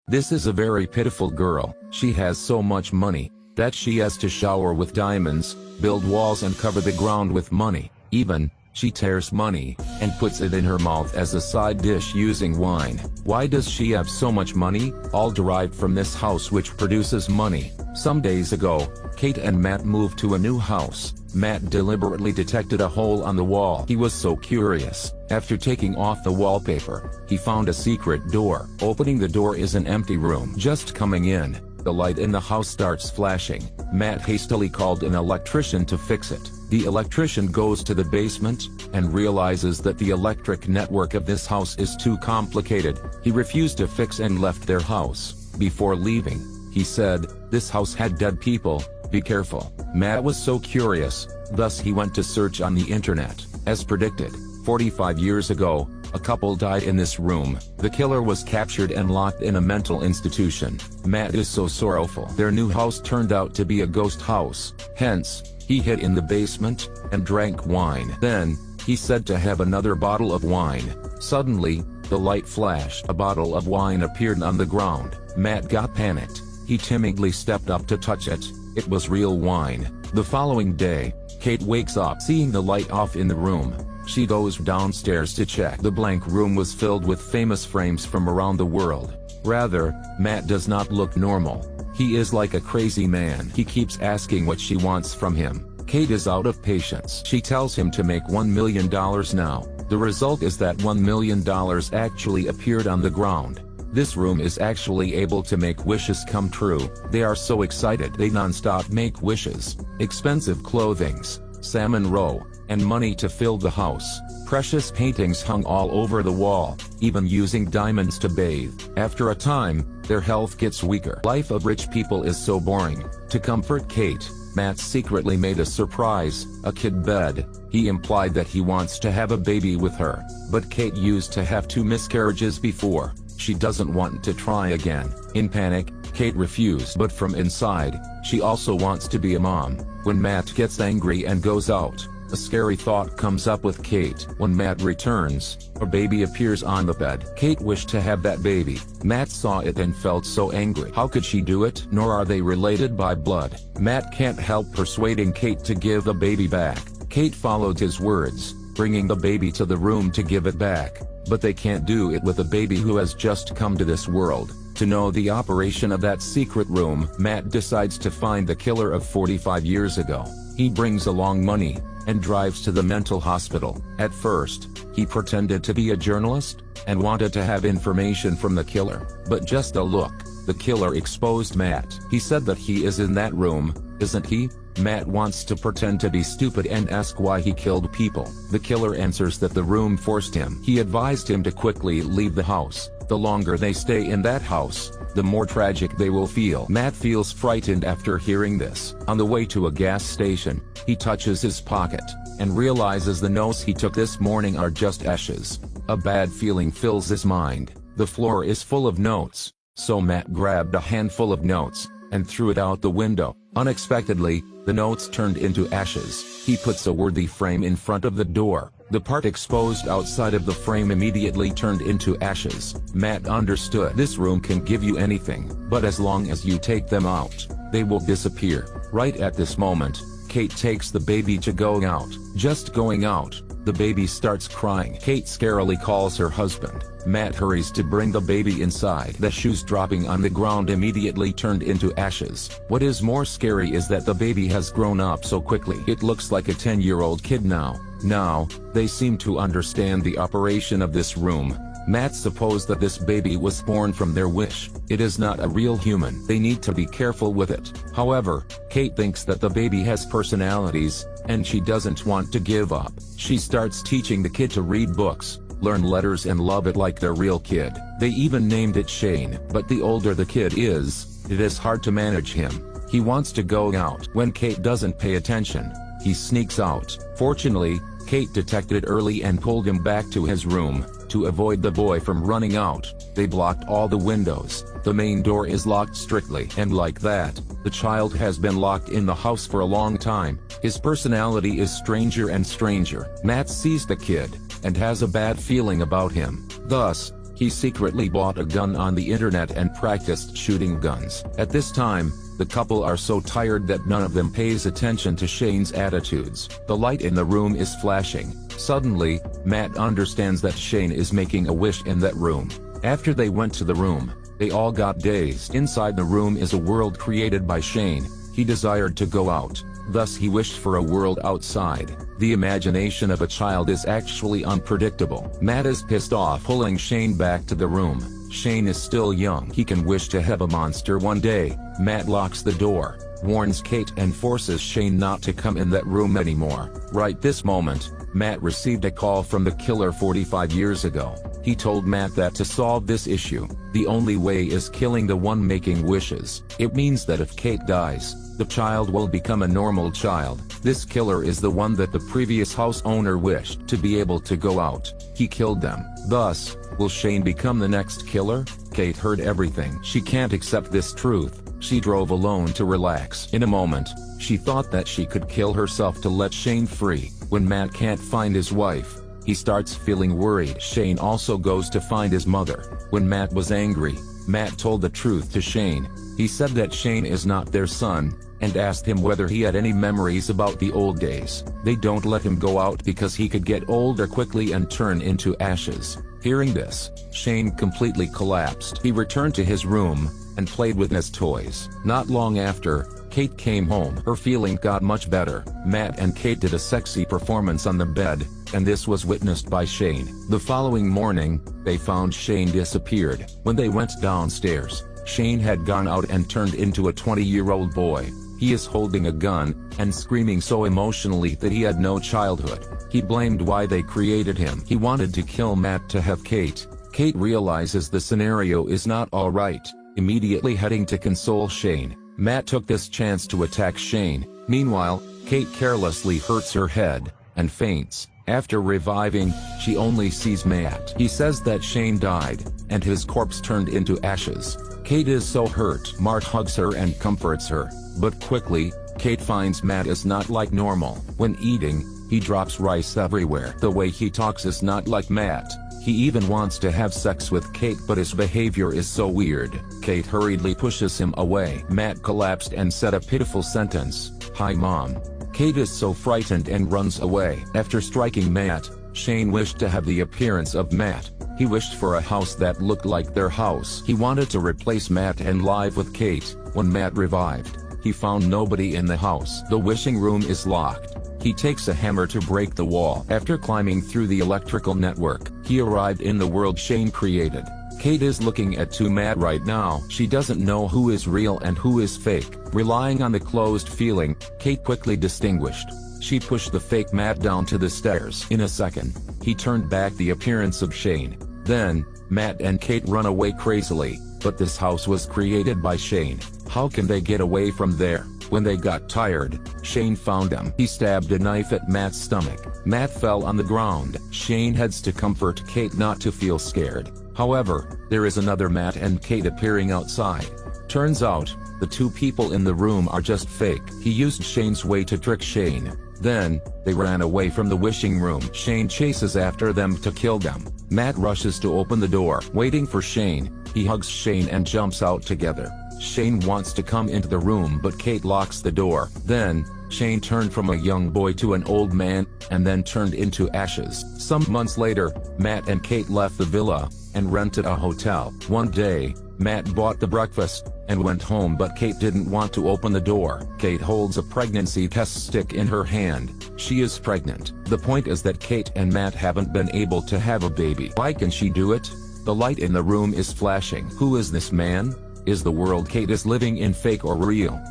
This is a very pitiful girl. She has so much money that she has to shower with diamonds, build walls and cover the ground with money. Even, she tears money and puts it in her mouth as a side dish using wine. Why does she have so much money? All derived from this house which produces money. Some days ago, Kate and Matt moved to a new house. Matt deliberately detected a hole on the wall. He was so curious. After taking off the wallpaper, he found a secret door. Opening the door is an empty room. Just coming in, the light in the house starts flashing. Matt hastily called an electrician to fix it. The electrician goes to the basement and realizes that the electric network of this house is too complicated. He refused to fix and left their house. Before leaving, he said, "This house had dead people, be careful." Matt was so curious, thus he went to search on the internet. As predicted, 45 years ago, a couple died in this room. The killer was captured and locked in a mental institution. Matt is so sorrowful. Their new house turned out to be a ghost house. Hence, he hid in the basement and drank wine. Then, he said to have another bottle of wine. Suddenly, the light flashed. A bottle of wine appeared on the ground. Matt got panicked. He timidly stepped up to touch it. It was real wine. The following day, Kate wakes up seeing the light off in the room. She goes downstairs to check. The blank room was filled with famous frames from around the world. Rather, Matt does not look normal. He is like a crazy man. He keeps asking what she wants from him. Kate is out of patience. She tells him to make $1 million now. The result is that $1 million actually appeared on the ground. This room is actually able to make wishes come true. They are so excited they non-stop make wishes. Expensive clothings, salmon roe, and money to fill the house. Precious paintings hung all over the wall, even using diamonds to bathe. After a time, their health gets weaker. Life of rich people is so boring. To comfort Kate, Matt secretly made a surprise, a kid bed. He implied that he wants to have a baby with her. But Kate used to have 2 miscarriages before. She doesn't want to try again. In panic, Kate refused. But from inside, she also wants to be a mom. When Matt gets angry and goes out, a scary thought comes up with Kate. When Matt returns, a baby appears on the bed. Kate wished to have that baby. Matt saw it and felt so angry. How could she do it? Nor are they related by blood. Matt can't help persuading Kate to give the baby back. Kate followed his words, bringing the baby to the room to give it back. But they can't do it with a baby who has just come to this world. To know the operation of that secret room, Matt decides to find the killer of 45 years ago. He brings along money and drives to the mental hospital. At first, he pretended to be a journalist and wanted to have information from the killer. But just a look, the killer exposed Matt. He said that he is in that room, isn't he? Matt wants to pretend to be stupid and ask why he killed people. The killer answers that the room forced him. He advised him to quickly leave the house. The longer they stay in that house, the more tragic they will feel. Matt feels frightened after hearing this. On the way to a gas station, he touches his pocket and realizes the notes he took this morning are just ashes. A bad feeling fills his mind. The floor is full of notes. So Matt grabbed a handful of notes and threw it out the window. Unexpectedly, the notes turned into ashes. He puts a worthy frame in front of the door. The part exposed outside of the frame immediately turned into ashes. Matt understood. This room can give you anything, but as long as you take them out, they will disappear. Right at this moment, Kate takes the baby to go out. Just going out, the baby starts crying. Kate scarily calls her husband. Matt hurries to bring the baby inside. The shoes dropping on the ground immediately turned into ashes. What is more scary is that the baby has grown up so quickly. It looks like a 10-year-old kid now. Now, they seem to understand the operation of this room. Matt supposed that this baby was born from their wish. It is not a real human. They need to be careful with it. However, Kate thinks that the baby has personalities, and she doesn't want to give up. She starts teaching the kid to read books, learn letters and love it like their real kid. They even named it Shane. But the older the kid is, it is hard to manage him. He wants to go out. When Kate doesn't pay attention, he sneaks out. Fortunately, Kate detected it early and pulled him back to his room. To avoid the boy from running out, they blocked all the windows. The main door is locked strictly. And like that, the child has been locked in the house for a long time. His personality is stranger and stranger. Matt sees the kid and has a bad feeling about him. Thus, He secretly bought a gun on the internet and practiced shooting guns. At this time, the couple are so tired that none of them pays attention to Shane's attitudes. The light in the room is flashing. Suddenly, Matt understands that Shane is making a wish in that room. After they went to the room, they all got dazed. Inside the room is a world created by Shane. He desired to go out, thus he wished for a world outside. The imagination of a child is actually unpredictable. Matt is pissed off, pulling Shane back to the room. Shane is still young. He can wish to have a monster one day. Matt locks the door, warns Kate and forces Shane not to come in that room anymore. Right this moment, Matt received a call from the killer 45 years ago. He told Matt that to solve this issue, the only way is killing the one making wishes. It means that if Kate dies, the child will become a normal child. This killer is the one that the previous house owner wished to be able to go out. He killed them. Thus, will Shane become the next killer? Kate heard everything. She can't accept this truth. She drove alone to relax. In a moment, she thought that she could kill herself to let Shane free. When Matt can't find his wife, he starts feeling worried. Shane also goes to find his mother. When Matt was angry, Matt told the truth to Shane. He said that Shane is not their son, and asked him whether he had any memories about the old days. They don't let him go out because he could get older quickly and turn into ashes. Hearing this, Shane completely collapsed. He returned to his room, and played with his toys. Not long after, Kate came home. Her feeling got much better. Matt and Kate did a sexy performance on the bed, and this was witnessed by Shane. The following morning, they found Shane disappeared. When they went downstairs, Shane had gone out and turned into a 20-year-old boy. He is holding a gun, and screaming so emotionally that he had no childhood. He blamed why they created him. He wanted to kill Matt to have Kate. Kate realizes the scenario is not alright. Immediately heading to console Shane, Matt took this chance to attack Shane. Meanwhile, Kate carelessly hurts her head, and faints. After reviving, she only sees Matt. He says that Shane died, and his corpse turned into ashes. Kate is so hurt. Mark hugs her and comforts her, but quickly, Kate finds Matt is not like normal. When eating, he drops rice everywhere. The way he talks is not like Matt. He even wants to have sex with Kate, but his behavior is so weird. Kate hurriedly pushes him away. Matt collapsed and said a pitiful sentence, "Hi Mom." Kate is so frightened and runs away. After striking Matt, Shane wished to have the appearance of Matt. He wished for a house that looked like their house. He wanted to replace Matt and live with Kate. When Matt revived, he found nobody in the house. The wishing room is locked. He takes a hammer to break the wall. After climbing through the electrical network, he arrived in the world Shane created. Kate is looking at Matt right now. She doesn't know who is real and who is fake. Relying on the closed feeling, Kate quickly distinguished. She pushed the fake Matt down to the stairs. In a second, he turned back the appearance of Shane. Then, Matt and Kate run away crazily, but this house was created by Shane. How can they get away from there? When they got tired, Shane found them. He stabbed a knife at Matt's stomach. Matt fell on the ground. Shane heads to comfort Kate not to feel scared. However, there is another Matt and Kate appearing outside. Turns out, the two people in the room are just fake. He used Shane's way to trick Shane. Then, they ran away from the wishing room. Shane chases after them to kill them. Matt rushes to open the door. Waiting for Shane, he hugs Shane and jumps out together. Shane wants to come into the room, but Kate locks the door. Then, Shane turned from a young boy to an old man, and then turned into ashes. Some months later, Matt and Kate left the villa, and rented a hotel. One day, Matt bought the breakfast, and went home, but Kate didn't want to open the door. Kate holds a pregnancy test stick in her hand. She is pregnant. The point is that Kate and Matt haven't been able to have a baby. Why can she do it? The light in the room is flashing. Who is this man? Is the world Kate is living in fake or real?